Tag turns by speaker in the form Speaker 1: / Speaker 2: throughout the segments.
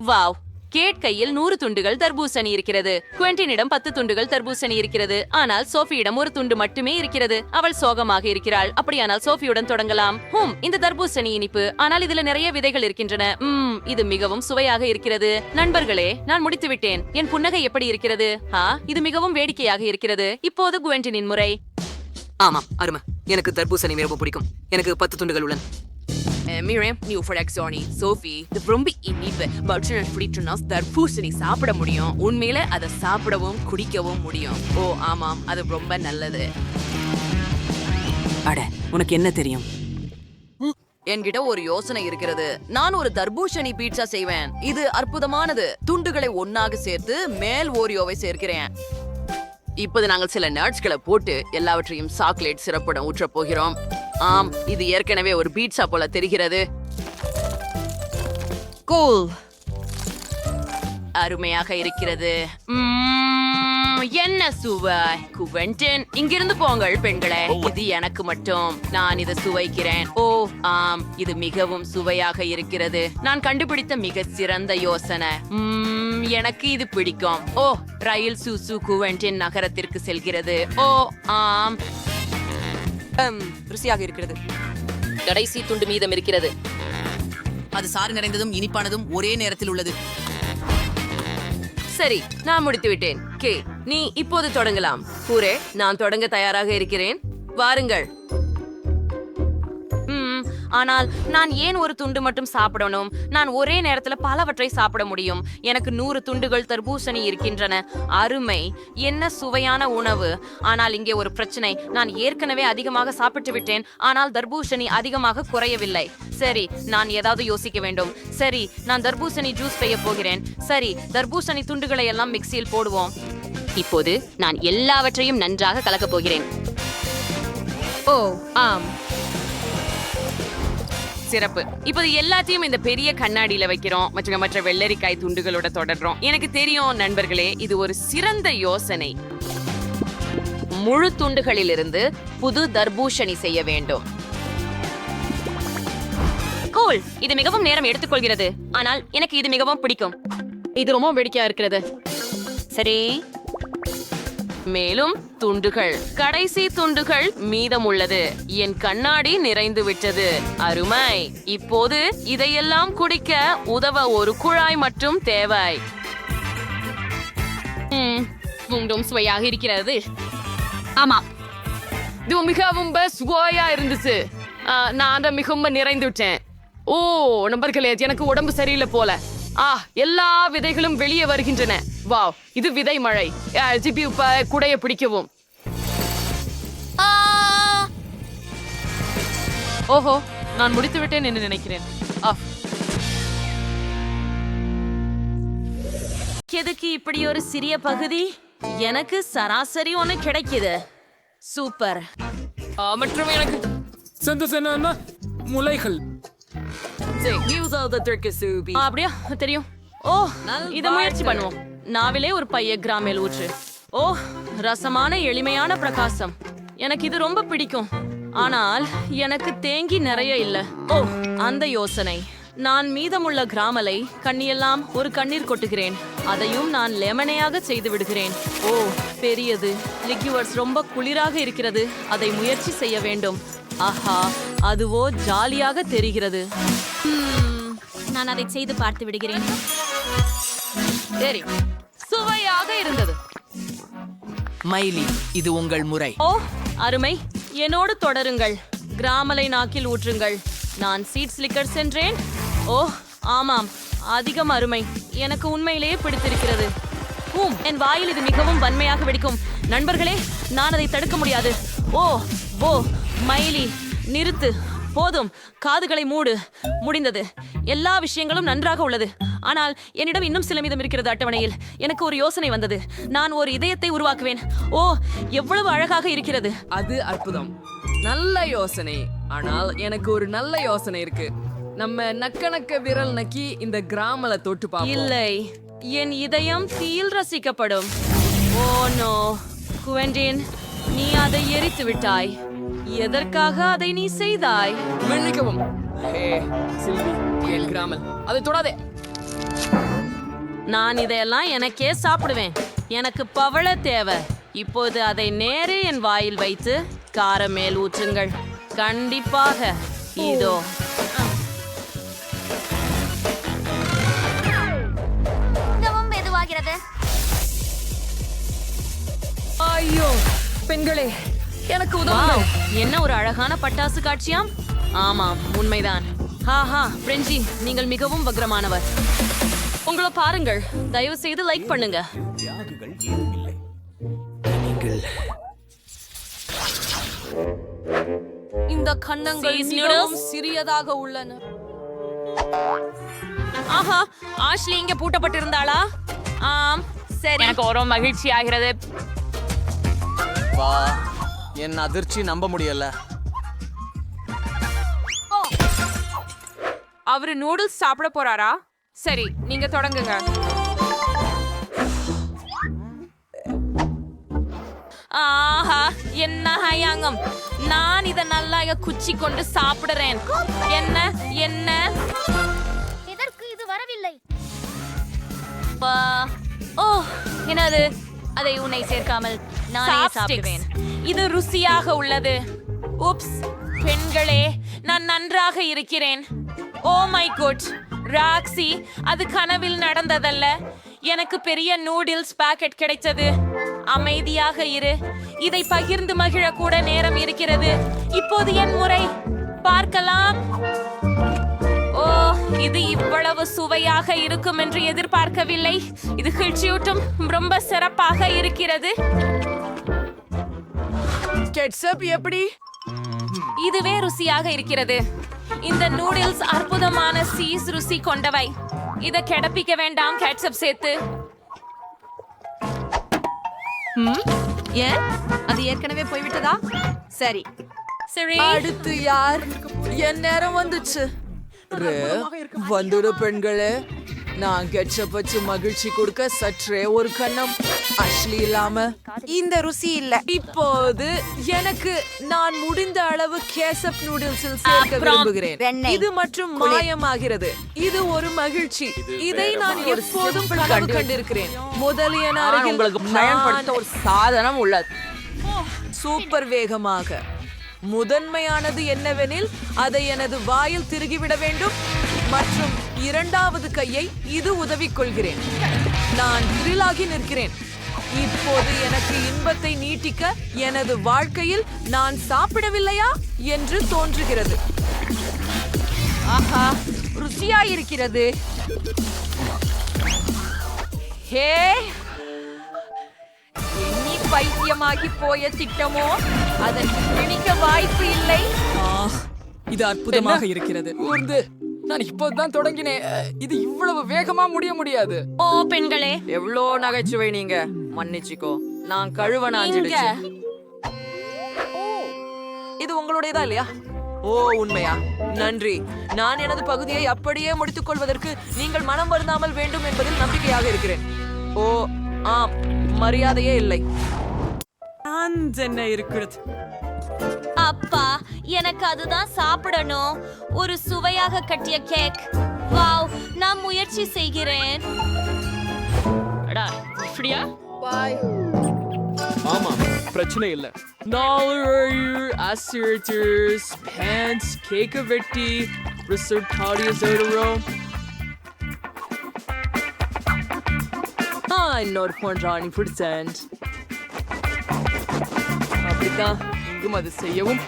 Speaker 1: Wow, gate கையில் 100 துண்டுகள் தர்பூசணி இருக்கிறது. குவென்டினிடம் 10 துண்டுகள் தர்பூசணி இருக்கிறது. ஆனால் சோஃபியிடம் ஒரு துண்டு மட்டுமே இருக்கிறது. அவள் சோகமாக இருக்கிறாள். அப்படியானால் சோஃபியுடன் தொடங்கலாம். இந்த தர்பூசணி இனிப்பு, ஆனால் இதுல நிறைய விதைகள் இருக்கின்றன. இது மிகவும் சுவையாக இருக்கிறது. நண்பர்களே, நான் முடித்து விட்டேன். என் புன்னகை எப்படி இருக்கிறது? இது மிகவும் வேடிக்கையாக இருக்கிறது. இப்போது குவென்டினின் முறை.
Speaker 2: ஆமாம், அருமை. எனக்கு தர்பூசணி மிகவும் பிடிக்கும். எனக்கு 10 துண்டுகள் உள்ளன.
Speaker 3: Miriam, new for Exoni, Sophie, இது ரொம்ப இனிப்பு. பட்சன் ஃப்ரீட்னா தர்பூசணி சாப்பிட முடியும். உண்மையில அதை சாப்பிடவும் குடிக்கவும் முடியும். ஓ ஆமாம், அது ரொம்ப நல்லது.
Speaker 2: அட, உனக்கு என்ன தெரியும்?
Speaker 3: என்கிட்ட ஒரு யோசனை இருக்கிறது. நான் ஒரு தர்பூசணி பீட்சா செய்வேன். இது அற்புதமானது. துண்டுகளை ஒன்னாக சேர்த்து மேல் ஓரியோவை சேர்க்கிறேன். இப்போது நாங்கள் சில நட்ஸ்களை போட்டு எல்லாவற்றையும் சாக்லேட் சிறப்புடன் ஊற்ற போகிறோம். ஆம், இது ஏற்கனவே ஒரு பீட்சா போல தெரிகிறது. கூல், அருமையாக இருக்கிறது. என்ன சுவை! குவென்டின், இங்கிருந்து போங்கள் பெண்களே. இது எனக்கு மட்டும். நான் இதை சுவைக்கிறேன். ஓ ஆம், இது மிகவும் சுவையாக இருக்கிறது. நான் கண்டுபிடித்த மிக சிறந்த யோசனை. எனக்கு இது பிடிக்கும். ஓ, ரயில் சூசு குவென்டின் நகரத்திற்கு செல்கிறது. ஓ ஆம்,
Speaker 2: ருசியாக இருக்கிறது.
Speaker 1: கடைசி துண்டு மீதம் இருக்கிறது.
Speaker 3: அது சாறு நிறைந்ததும் இனிப்பானதும் ஒரே நேரத்தில் உள்ளது.
Speaker 1: சரி, நான் முடித்து விட்டேன். கே, நீ இப்போது தொடங்கலாம். கூரே, நான் தொடங்க தயாராக இருக்கிறேன். வாருங்கள். ஆனால் நான் ஏன் ஒரு துண்டு மட்டும் சாப்பிடணும்? நான் ஒரே நேரத்துல பலவற்றை சாப்பிட முடியும். எனக்கு 100 துண்டுகள் தர்பூசணி இருக்கின்றன. அருமை, என்ன சுவையான உணவு. ஆனால் இங்கே ஒரு பிரச்சனை. நான் ஏற்கனவே அதிகமாக சாப்பிட்டு விட்டேன். ஆனால் தர்பூசணி அதிகமாக குறையவில்லை. சரி, நான் ஏதாவது யோசிக்க வேண்டும். சரி, நான் தர்பூசணி ஜூஸ் செய்ய போகிறேன். சரி, தர்பூசணி துண்டுகளை எல்லாம் மிக்சியில் போடுவோம். இப்போது நான் எல்லாவற்றையும் நன்றாக கலக்கப் போகிறேன். ஓ ஆம், சிறப்பு. இப்போது எல்லாத்தையும் இந்த பெரிய கண்ணாடியில வைக்கிறோம். மற்ற வெள்ளரிக்காய் துண்டுகளோட தொடர்றோம். எனக்கு தெரியும் நண்பர்களே, இது ஒரு சிறந்த யோசனை. முழு துண்டுகளிலிருந்து புது தர்பூசணி செய்ய வேண்டும். கூல், இது மிகவும் நேரம் எடுத்துக்கொள்கிறது. ஆனால் எனக்கு இது மிகவும் பிடிக்கும். இது ரொம்ப வேடிக்கையா இருக்கிறது. சரி, மேலும் துண்டுகள், கடைசி துண்டுகள் மீதம் உள்ளது. என் கண்ணாடி நிறைந்து விட்டது. அருமை. இப்போது இதையெல்லாம் குடிக்க உதவ ஒரு குழாய் மட்டும் தேவை. மீண்டும் சுவையாக இருக்கிறது. ஆமா, இது மிகவும் சுவையா இருந்துச்சு. நான் அதை மிகவும் நிறைந்து விட்டேன். ஓ நண்பர்களே, எனக்கு உடம்பு சரியில்லை போல. எல்லா விதைகளும் வெளியே வருகின்றன. வாவ், இது விதை மழை. குடைய பிடிக்கவும். ஓஹோ, நான் முடித்து விட்டேன் என்று நினைக்கிறேன். எதுக்கு இப்படி ஒரு சிறிய பகுதி? எனக்கு சராசரி ஒண்ணு கிடைக்குது. சூப்பர். மற்றும் எனக்கு
Speaker 4: முளைகள்.
Speaker 1: அப்படியா தெரியும். ஓ, இத முயற்சி பண்ணுவோம். நாவிலே ஒரு பைய கிராமேல் ஊற்று. ஓ, ரசமான எளிமையான பிரகாசம். எனக்கு இது ரொம்ப பிடிக்கும். ஆனால் எனக்கு தேங்கி நிறைய இல்ல. ஓ, அந்த யோசனை. நான் மீதமுள்ள கிராமலை கண்ணியெல்லாம் ஒரு கண்ணீர் கொட்டுகிறேன். அதையும் நான் லெமனையாக செய்து விடுகிறேன். ஓ, பெரியது. லிக்யூவர்ஸ் ரொம்ப குளிராக இருக்கிறது. அதை முயற்சி செய்ய வேண்டும். ஆஹா, அதுவோ ஜாலியாக தெரிகிறது. நான் அதை செய்து பார்த்து விடுகிறேன். சரி, சுவையாக இருந்தது.
Speaker 2: மைலி, இது உங்கள் முறை.
Speaker 1: ஓ அருமை, என்னோடு தொடருங்கள். கிராமலை நாக்கில் ஊற்றுங்கள். நான் சீட் ஸ்லிக்கர் சென்றேன். ஓ ஆமாம், அதிகம் அருமை. எனக்கு உண்மையிலேயே பிடித்திருக்கிறது. என் வாயில் இது மிகவும் வன்மையாக வெடிக்கும். நண்பர்களே, நான் அதை தடுக்க முடியாது. ஓ ஓ மைலி, நிறுத்து. போதும், காதுகளை மூடு. முடிந்தது. எல்லா விஷயங்களும் நன்றாக உள்ளது. ஆனால் என்னிடம் இன்னும் சில மீதம் இருக்கிறது அட்டவணையில். எனக்கு ஒரு யோசனை வந்தது. நான் ஒரு இதயத்தை உருவாக்குவேன். ஓ, எவ்வளவு அழகாக இருக்கிறது.
Speaker 5: அது அற்புதம். நல்ல யோசனை. ஆனால் எனக்கு ஒரு நல்ல யோசனை இருக்கு. நம்ம நக்க விரல் நக்கி இந்த கிராமல தொட்டு பார்ப்போம்.
Speaker 1: இல்லை, என் இதயம் தீயில் ரசிக்கப்படும். ஓ நோ, குவென்டின், நீ அதை எரித்து விட்டாய். எதற்காக அதை நீ செய்தாய்?
Speaker 5: மன்னிக்கவும். ஹே சில்வி, என் கிராமல், அதை தொடாதே.
Speaker 1: நான் இதையெல்லாம் எனக்கே சாப்பிடுவேன். எனக்கு பவள தேவை. இப்போது அதை நேரே என் வாயில் வைத்து காரம் மேல் ஊற்றுங்கள். கண்டிப்பாக. இதோ.
Speaker 4: மிகவும் மெதுவாகிறது.
Speaker 5: ஐயோ பெண்களே, எனக்கு
Speaker 1: வாவ்,
Speaker 5: உதவுங்கள்.
Speaker 1: என்ன ஒரு அழகான பட்டாசு காட்சியாம். ஆமாம், உண்மைதான். ஹாஹா, பிரெஞ்சி, நீங்கள் மிகவும் வக்ரமானவர். உங்களை பாருங்கள். தயவு செய்து லைக் பண்ணுங்க.
Speaker 5: இந்த கன்னங்கள்
Speaker 1: Cheese
Speaker 5: மிகவும்
Speaker 1: noodles?
Speaker 5: சிறியதாக உள்ளன.
Speaker 1: ஆஹா, ஆஷ்லி இங்க பூட்டப்பட்டிருந்தாளா? ஆம், சரி. எனக்கு ஒரு மகிழ்ச்சி ஆகிறது.
Speaker 6: வா, என் அதிர்ச்சி நம்ப முடியல.
Speaker 3: அவரு நூடுல்ஸ் சாப்பிட போறாரா? சரி, நீங்க தொடங்குங்க.
Speaker 1: ஆஹா, என்ன ஹயாங்கம். நான் இத நல்லா குச்சி கொண்டு சாப்பிடுறேன். என்ன என்ன
Speaker 4: எதற்கு இது வரவில்லை?
Speaker 1: பா. ஓ,
Speaker 4: என்னது? அதை உன்னை சேர்க்காமல் நானே
Speaker 1: Chopsticks.
Speaker 4: சாப்பிடுவேன்.
Speaker 1: இது ருசியாக உள்ளது. உப்ஸ், பெண்களே, நான் நன்றாக இருக்கிறேன். ஓ மை குட், ராக்ஸி, அது கனவில் நடந்ததல்ல. எனக்கு பெரிய நூடில்ஸ் பாக்கெட் கிடைத்தது. அமைதியாக இரு. இதை பகிர்ந்து மகிழ கூட நேரம் இருக்கிறது. இப்போது என் முறை. பார்க்கலாம். ஓ, இது இவ்வளவு சுவையாக இருக்கும் என்று எதிர்பார்க்கவில்லை. இது கிழ்ச்சியூட்டும். ரொம்ப சிறப்பாக இருக்கிறது.
Speaker 5: கெட்சப் எப்படி?
Speaker 1: இதுவே ருசியாக இருக்கிறது. இந்த நூடில்ஸ் அற்புதமான சீஸ் ருசி கொண்டவை. இத கிடப்பிக்க வேண்டாம் கேட்சப் சேர்த்து.
Speaker 3: ஏன் அது ஏற்கனவே போய்விட்டதா? சரி.
Speaker 1: சரி,
Speaker 5: அடுத்து யார்? என் நேரம் வந்துச்சு. வந்துடு பெண்களே. நான் கெட்சப் வச்சு மகிழ்ச்சி கொடுக்க சற்றே ஒரு கண்ணம். அஷ்லி இல்லாம
Speaker 3: இந்த ருசி இல்ல.
Speaker 5: இப்போது எனக்கு நான் முடிந்த அளவு கேசப் நூடுல்ஸில் சேர்க்க
Speaker 1: அப்புறம்
Speaker 5: விரும்புகிறேன்.
Speaker 3: வெண்ணெய்.
Speaker 5: இது மற்றும் மாயமாகிறது. இது ஒரு மகிழ்ச்சி. இதை நான் எப்போதும் கனவு கண்டிருக்கிறேன். முதலியன அருகில்
Speaker 3: உங்களுக்கு பயன்படுத்த ஒரு சாதனம் உள்ளது.
Speaker 5: சூப்பர் வேகமாக. முதன்மையானது என்னவெனில் அதை எனது வாயில் திருகிவிட வேண்டும் மற்றும் இரண்டாவது கையை இது உதவிக் கொள்கிறேன். நான் திரிலாகி நிற்கிறேன். இப்போது எனக்கு இன்பத்தை நீட்டிக்க எனது வாழ்க்கையில் நான் சாப்பிடவில்லையா என்று தோன்றுகிறது.
Speaker 3: ஆஹா, ருசியா இருக்கிறது. ஹே, எண்ணி பைத்தியமாகி போய திட்டமோ அதற்கு பிடிக்க வாய்ப்பு இல்லை.
Speaker 5: இது அற்புதமாக இருக்கிறது. நான் இப்போதான் தொடங்கினேன். இது இவ்வளவு வேகமா முடியாது.
Speaker 1: ஓ பெண்களே,
Speaker 5: எவ்வளோ நகைச்சுவை நீங்க. மன்னிச்சுக்கோ, நான் கழுவ நாஞ்சிடுச்சு. இது உங்களுடையதா இல்லையா? ஓ, உண்மையா? நன்றி. நான் எனது பகுதியை அப்படியே முடித்துக் கொள்வதற்கு நீங்கள் மனம் வருந்தாமல் வேண்டும் என்பதில் நம்பிக்கையாக இருக்கிறேன். ஓ ஆம், மரியாதையே இல்லை. என்ன இருக்கிறது?
Speaker 4: அப்பா, எனக்கு அதுதான் சாப்பிடணும். ஒரு சுவையாக கட்டிய கேக். வாவ், நான் முயற்சி செய்கிறேன்.
Speaker 1: அடா, இப்படியா?
Speaker 7: ஆமா, பிரச்சனை இல்ல. 4 assirators, pants, கேக்க வெட்டி, ரிசர்ட் ஜோடுறோம்.
Speaker 5: இன்னொரு 20%. அப்படித்தான் இங்கும் அது செய்யவும்.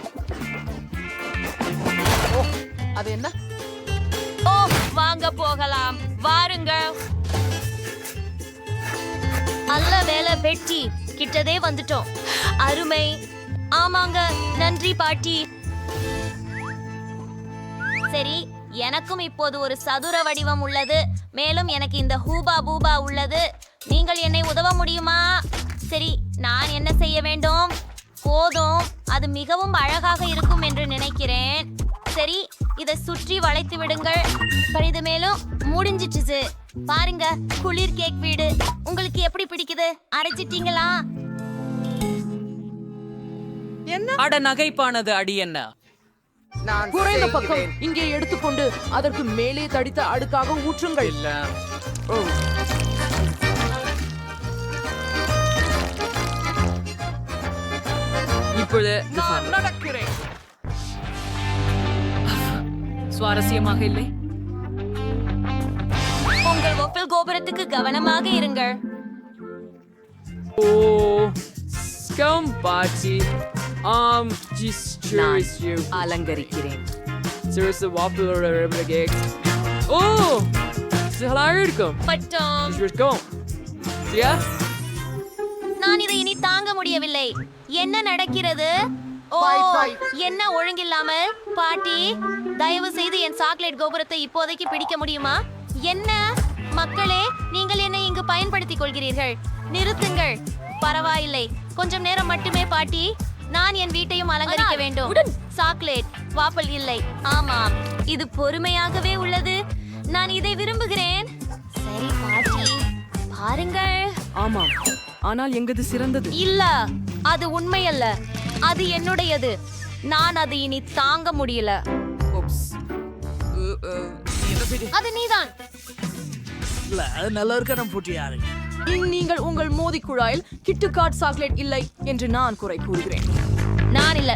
Speaker 5: ஓ, அது என்ன?
Speaker 4: ஓ, வாங்க போகலாம். வாருங்கள். நல்ல வேலை வெட்டி. கிட்டதே வந்துட்டோம். அருமை. ஆமாங்க, நன்றி பாட்டி. சரி, எனக்கும் இப்போது ஒரு சதுர வடிவம் உள்ளது. மேலும் எனக்கு இந்த ஹூபா பூபா உள்ளது. நீங்கள் என்னை உதவ முடியுமா? சரி, நான் என்ன செய்ய வேண்டும்? போதும், அது மிகவும் அழகாக இருக்கும் என்று நினைக்கிறேன். சரி, இதை சுற்றி வளைத்து விடுங்கள். இது மேலும் முடிஞ்சிச்சு. பாருங்க, குளிர் கேக் வீடு. உங்களுக்கு எப்படி பிடிக்குது? அரைச்சிட்டீங்களா?
Speaker 6: அட நகைப்பானது அடி என்ன?
Speaker 5: குறைந்த பக்கம் இங்கே எடுத்துக்கொண்டு அதற்கு மேலே தடித்த அடுக்காக ஊற்றுங்கள்.
Speaker 6: இல்ல.
Speaker 5: ஓ,
Speaker 7: இப்பொழுது
Speaker 5: நான் நடக்கிறேன்.
Speaker 7: சுவாரஸ்யமாக இல்லை.
Speaker 4: உங்கள் ஒப்பில் கோபுரத்துக்கு கவனமாக இருங்கள்.
Speaker 7: Oh, Scumbachi. Just curious you.
Speaker 3: அலங்கரிக்கிறேன்.
Speaker 7: Seriously, Waffle or gig. Oh, it's hilarious.
Speaker 4: பட்டம்.
Speaker 7: Just go. Yeah.
Speaker 4: நான் இதை இனி தாங்க முடியவில்லை. என்ன நடக்கிறது? ஓ, என்ன ஒழுங்கில்லாமல்? பாட்டி, தயவு செய்து என் சாக்லேட் கோபுரத்தை இப்போதைக்கு பிடிக்க முடியுமா? என்ன மக்களே, நீங்கள் என்னை இங்கு பயன்படுத்திக் கொள்கிறீர்கள். நிறுத்துங்கள். பரவாயில்லை, கொஞ்சம் நேரம் மட்டுமே பாட்டி. நான் என் வீட்டையும் அலங்கரிக்க வேண்டும். சாக்லேட் வாப்பல் இல்லை. ஆமாம், இது பொறுமையாகவே உள்ளது. நான் இதை விரும்புகிறேன். சரி பாட்டி, பாருங்கள்.
Speaker 1: ஆமாம், ஆனால் எங்கது சிறந்தது.
Speaker 4: இல்ல, அது உண்மையல்ல. அது என்னுடையது. நான் அதை இனி தாங்க முடியல. அது நீதான்.
Speaker 1: நீங்கள் உங்கள் மோதி குழாயில் கிட்டுக்காட் சாக்லேட் இல்லை என்று நான் குறை கூறுகிறேன்.
Speaker 4: நான் இல்ல,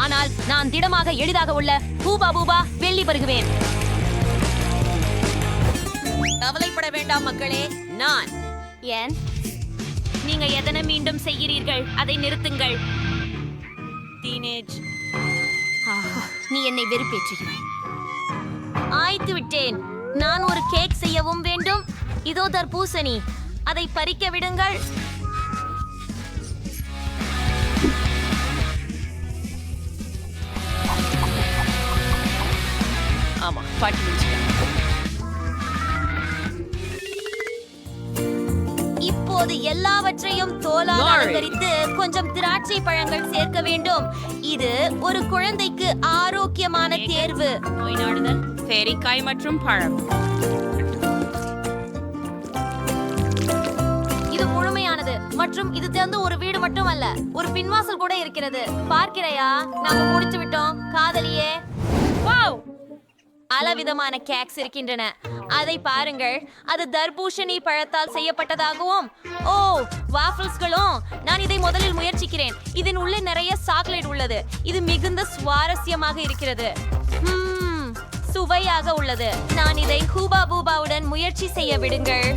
Speaker 4: ஆனால் நான் திடமாக எளிதாக உள்ள பூபா பூபா வெள்ளி பருகுவேன். கவலைப்பட வேண்டாம் மக்களே, நான். ஏன் நீங்க எதனை மீண்டும் செய்கிறீர்கள்? அதை நிறுத்துங்கள். டீனேஜ், நீ என்னை வெறுப்பேற்றுகிறாய். ஆய்த்து விட்டேன். நான் ஒரு கேக் செய்யவும் வேண்டும். இதோ தர்பூசணி, அதை பறிக்க விடுங்கள்.
Speaker 1: ஆமா, பாட்டி முடிச்சுட்டேன்.
Speaker 4: இப்போது எல்லாவற்றையும் தோலால் அலங்கரித்து கொஞ்சம் திராட்சை பழங்கள் சேர்க்க வேண்டும். இது ஒரு குழந்தைக்கு ஆரோக்கியமான தேர்வு.
Speaker 3: நோய் நாடுதல், பேரிக்காய் மற்றும் பழம்.
Speaker 4: இது முழுமையானது மற்றும் இது திறந்து ஒரு வீடு மட்டும் அல்ல, ஒரு பின்வாசல் கூட இருக்கிறது. பார்க்கிறையா? நாம முடித்து விட்டோம் காதலியே. வாவ், பலவிதமான கேக்ஸ் இருக்கின்றன. அதை பாருங்கள். அது தர்பூசணி பழத்தால் செய்யப்பட்டதாகவும். ஓ, வாஃபிள்ஸ்களும். நான் இதை முதலில் முயற்சிக்கிறேன். இதன் உள்ளே நிறைய சாக்லேட் உள்ளது. இது மிகுந்த சுவாரஸ்யமாக இருக்கிறது. சுவையாக உள்ளது. நான் இதை ஹூபா பூபாவுடன் முயற்சி செய்ய விடுங்கள்.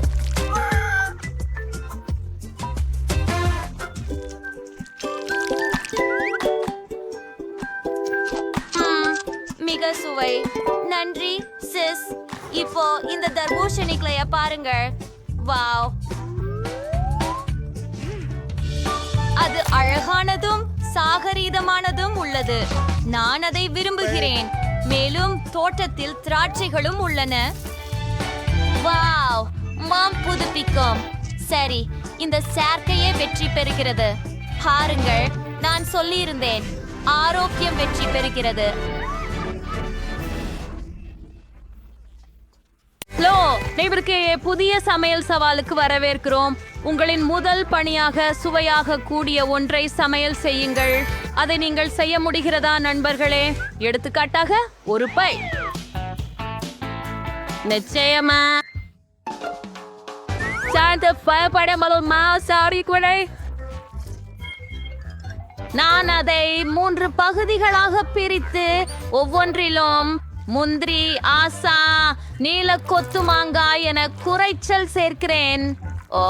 Speaker 4: மிக சுவை. நன்றி சிஸ். இப்போ இந்த தர்பூசணிகளைய பாருங்கள். வாவ், அது அழகானதும் சாகரீதமானதும் உள்ளது. நான் அதை விரும்புகிறேன். மேலும் தோட்டத்தில் திராட்சைகளும் உள்ளன. வாவ், மாம் புதுப்பிக்கும். சரி, இந்த சேர்க்கையே வெற்றி பெறுகிறது. பாருங்கள், நான் சொல்லியிருந்தேன், ஆரோக்கியம் வெற்றி பெறுகிறது.
Speaker 1: ஹலோ நெய்பருக்கு, புதிய சமையல் சவாலுக்கு வரவேற்கிறோம். உங்களின் முதல் பணியாக சுவையாக கூடிய ஒன்றை சமையல் செய்யுங்கள். அதை நீங்கள் செய்ய முடிகிறதா நண்பர்களே? எடுத்துக்காட்டாக ஒரு பை. நிச்சயமா. நான் அதை 3 பகுதிகளாக பிரித்து ஒவ்வொன்றிலும் முந்திரி, ஆசா, நீல கொத்து மாங்காய் என குறைச்சல் சேர்க்கிறேன். ஓ,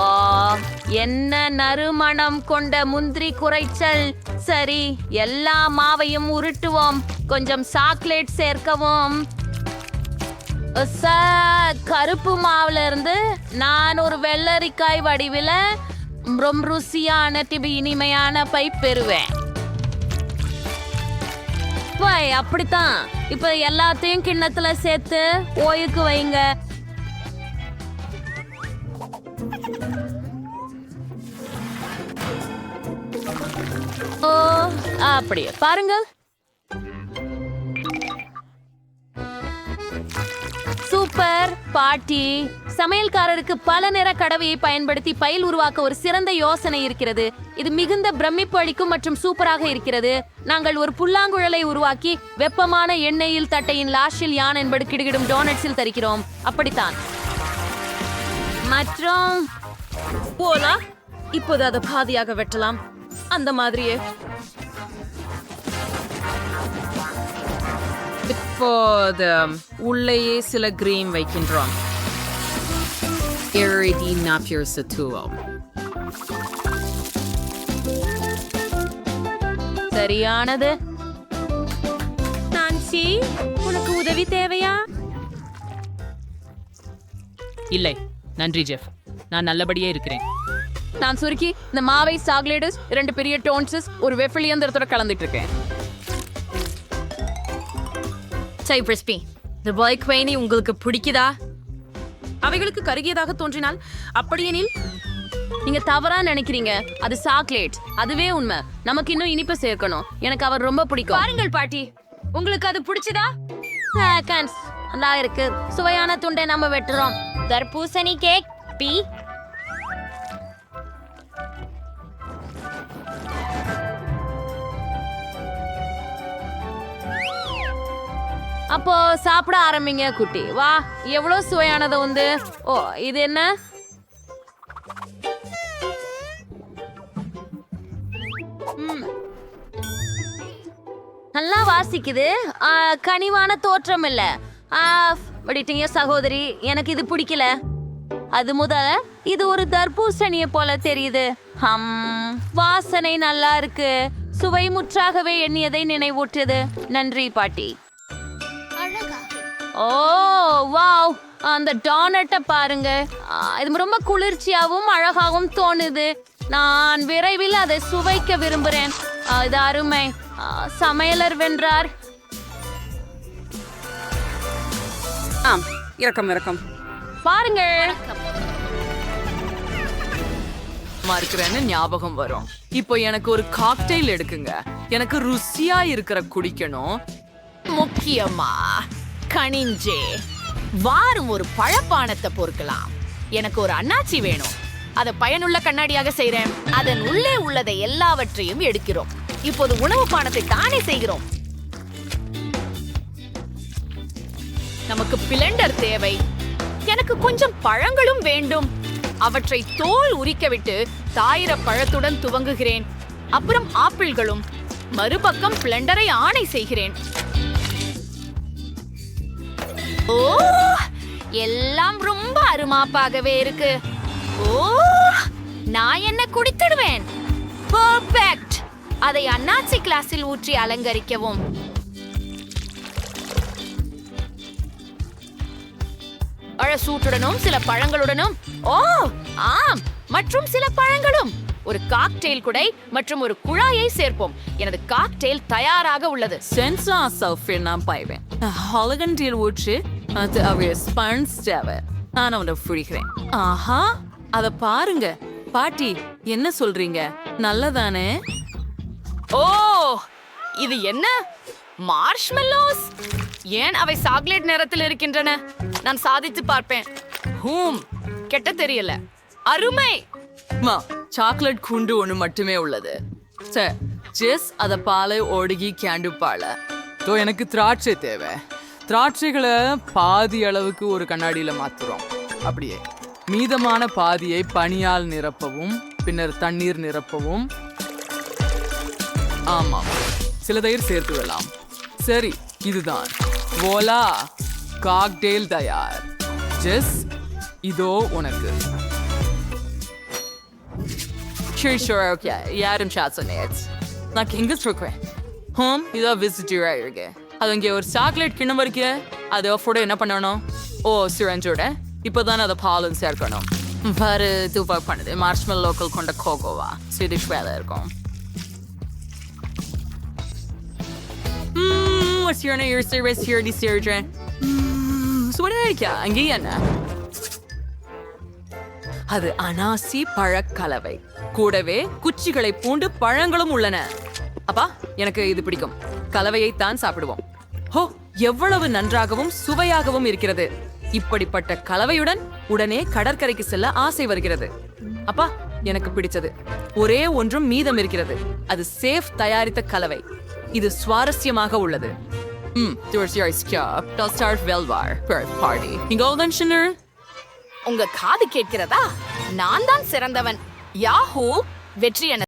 Speaker 1: என்ன நறுமணம் கொண்ட முந்திரி குறைச்சல். சரி, எல்லா மாவையும் உருட்டுவோம். கொஞ்சம் சாக்லேட் சேர்க்கவும். கருப்பு மாவுல இருந்து நான் ஒரு வெள்ளரிக்காய் வடிவில ரொம்ப ருசியான இனிமையான பை பெறுவேன். அப்படித்தான். இப்ப எல்லாத்தையும் கிண்ணத்துல சேர்த்து ஓய்வுக்கு வைங்க. ஓ, அப்படியே பாருங்க. சூப்பர் பாட்டி. சமையல்காரருக்கு பல நிற கடவையை பயன்படுத்தி பைல் உருவாக்க ஒரு சிறந்த யோசனை இருக்கிறது. இது மிகுந்த பிரமிப்பு அளிக்கும் மற்றும் சூப்பராக இருக்கிறது. நாங்கள் ஒரு புல்லாங்குழலை உருவாக்கி வெப்பமான எண்ணெயில் தட்டையின் லாஷில் யான் என்பது கிடுகிடும் டோனட்ஸில் தரிக்கிறோம். அப்படித்தான். மற்றும் போலா, இப்போது அதை பாதியாக வெட்டலாம். அந்த மாதிரியே
Speaker 3: இப்போது உள்ளேயே சில கிரீம் வைக்கின்றோம். எழுதி நாப்பியர் சத்துவம்.
Speaker 1: சரியானது. நான்சி, உனக்கு உதவி தேவையா?
Speaker 8: இல்லை நன்றி ஜெஃப், நான் நல்லபடியே இருக்கிறேன்.
Speaker 3: நான் சுருக்கி இந்த மாவை சாக்லேட்ஸ் 2 பெரிய டோன்ஸஸ் ஒரு வெஃபிள் இயந்திரத்தோட கலந்துட்டு இருக்கேன்.
Speaker 1: சைப்ரஸ்பி, இந்த பாய் குவைனி உங்களுக்கு பிடிக்குதா? அவைகளுக்கு கருகியதாக தோன்றினால் அப்படியெனில் நீங்க தவறா நினைக்கிறீங்க. அது சாக்லேட், அதுவே உண்மை. நமக்கு இன்னும் இனிப்பு சேர்க்கணும். எனக்கு அவர் ரொம்ப பிடிக்கும். பாருங்கள் பாட்டி, உங்களுக்கு அது பிடிச்சதா? நல்லா இருக்கு. சுவையான துண்டை நம்ம வெட்டுறோம்.
Speaker 4: தர்பூசணி கேக் பி.
Speaker 1: அப்போ சாப்பிட ஆரம்பிங்க குட்டி. வா, எவ்வளவு சுவையானது வந்து. ஓ, இது என்ன? நல்லா வாசிக்குது. கனிவான தோற்றம் இல்ல. விட்டீங்க சகோதரி, எனக்கு இது பிடிக்கல. அது முதல்ல இது ஒரு தர்பூசணியை போல தெரியுது. வாசனை நல்லா இருக்கு. சுவை முற்றாகவே எண்ணியதை நினைவூட்டுது. நன்றி பாட்டி. ஓ வாவ், அந்த டோனட்டை பாருங்க. இது ரொம்ப குளிர்ச்சியாகவும் அழகாகவும் தோணுது. நான் விரைவில் அதை சுவைக்க விரும்புகிறேன். இது அருமை. சமையலர் வென்றார்.
Speaker 3: இறக்கம்
Speaker 1: பாருங்க.
Speaker 5: இருக்கிறேன்னு ஞாபகம் வரும். இப்போ எனக்கு ஒரு காக்டெயில் எடுக்குங்க. எனக்கு ருசியா இருக்கிற குடிக்கணும்.
Speaker 3: முக்கியமா கனிஞ்சே வாரும் ஒரு பழப்பானத்தை பொறுக்கலாம். எனக்கு ஒரு அன்னாச்சி வேணும். அதை பயனுள்ள கண்ணாடியாக செய்றேன். அதன் உள்ளே உள்ளதை எல்லாவற்றையும் எடுக்கிறோம். இப்போது உணவு பானத்தை தானே செய்கிறோம். நமக்கு பிளெண்டர் தேவை. எனக்கு கொஞ்சம் பழங்களும் வேண்டும். அவற்றை தோல் உரிக்க விட்டு தாயிர பழத்துடன் துவங்குகிறேன். அப்புறம் ஆப்பிள்களும். மறுபக்கம் பிளெண்டரை ஆணை செய்கிறேன். ஓ, எல்லாம் ரொம்ப அருமாப்பாகவே இருக்கு. ஓ, நான் என்ன குடித்திடுவேன். பெர்ஃபெக்ட். அதை அன்னாச்சி கிளாஸில் ஊற்றி அலங்கரிக்கவும். அழசூட்டுடனும் சில பழங்களுடனும். ஓ ஆம், மற்றும் சில பழங்களும். ஒரு காக்டெயில் குடை மற்றும் ஒரு குழாயை சேர்ப்போம். எனது காக்டெயில் தயாராக உள்ளது.
Speaker 5: சென்சா சல்ஃபேட் நான் பாய்வேன். ஹாலகண்டியில் ஊற்றி அது அவைய ஸ்பன்ஸ் தேவை. நான் அவனை புரிகிறேன். ஆஹா, அத பாருங்க பாட்டி, என்ன சொல்றீங்க? நல்லதானே?
Speaker 3: ஓ, இது என்ன? மார்ஷ்மெல்லோஸ்? ஏன் அவை சாக்லேட் நிறத்தில் இருக்கின்றன? நான் சாதித்து பார்ப்பேன். கெட்ட தெரியல. அருமை.
Speaker 5: சாக்லேட் குண்டு ஒன்று மட்டுமே உள்ளது. சரி, ஜெஸ் அத பாலை ஒடுகி கேண்டு பால. எனக்கு திராட்சை தேவை. திராட்சைகளை பாதி அளவுக்கு ஒரு கண்ணாடியில மாத்துறோம். அப்படியே மீதமான பாதியை பனியால் நிரப்பவும், பின்னர் தண்ணீர் நிரப்பவும். ஆமாம், சில தயிர் சேர்த்து விடலாம். சரி, இதுதான். வோலா, காக்டெயில் தயார். ஜெஸ், இதோ உனக்கு. Sure, okay. யாரும் ஷாட் சொன்னேன். நான் எங்க இருக்கேன்? இதோ விசிட்டரா இருக்கு. அது இங்கே ஒரு சாக்லேட் கிண்ணம் இருக்கு. அது ஆஃபோட என்ன பண்ணணும்? ஓ, சிரஞ்சோட இப்போதான் அதை பாலும் சேர்க்கணும். பாரு, தூப்பா பண்ணுது. மார்ஷ்மெல் லோக்கல் கொண்ட கோகோவா ஸ்வீடிஷ் வேலை இருக்கும். அங்கே என்ன? அது அனாசி பழக்கலவை. கூடவே குச்சிகளை பூண்டு பழங்களும் உள்ளன. அப்பா, எனக்கு இது பிடிக்கும். கலவையை தான் சாப்பிடுவோம். ஹோ, எவ்வளவு நன்றாகவும் சுவையாகவும் இருக்கிறது. இப்படிப்பட்ட கலவையுடன் உடனே கடற்கரைக்கு செல்ல ஆசை வருகிறது. அப்பா, எனக்கு பிடிச்சது ஒரே ஒன்றும் மீதம் இருக்கிறது. அது சேஃப் தயாரித்த கலவை. இது சுவாரஸ்யமாக உள்ளது.
Speaker 3: உங்க காது கேட்கிறதா? நான் தான் சிறந்தவன். யாஹூ, வெற்றி என